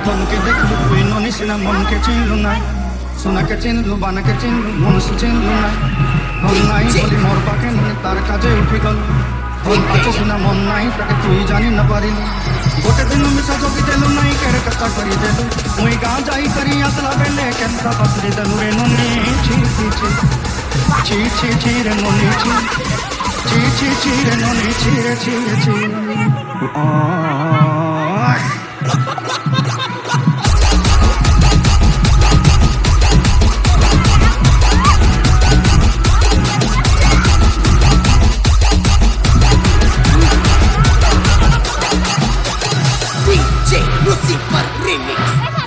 ধনকে দেখলু তুই ননিস না মনকে চিনলু নাই সোনাকে চিনলু বানাকে চিনলু মনুষ্য চিনলু নাই ধন নাই বলি মোর পাকে ননি তার কাজে উঠি গল ধন আছে সিনা মন নাই তাকে তুই জানি না পারিলু গোটে দিন মিশা জগি দেলু নাই কেড়ে কচ্চা করি দেলু মুই গাঁ যাই করি আসলা বেলে কেনটা পাসরি দেলু রে ননি ছি ছি ছি ছি ছি ছি রে ননি ছি ছি ছি ছি রে ননি ছি রে ছি রে ছি DJ Lucifer Remix.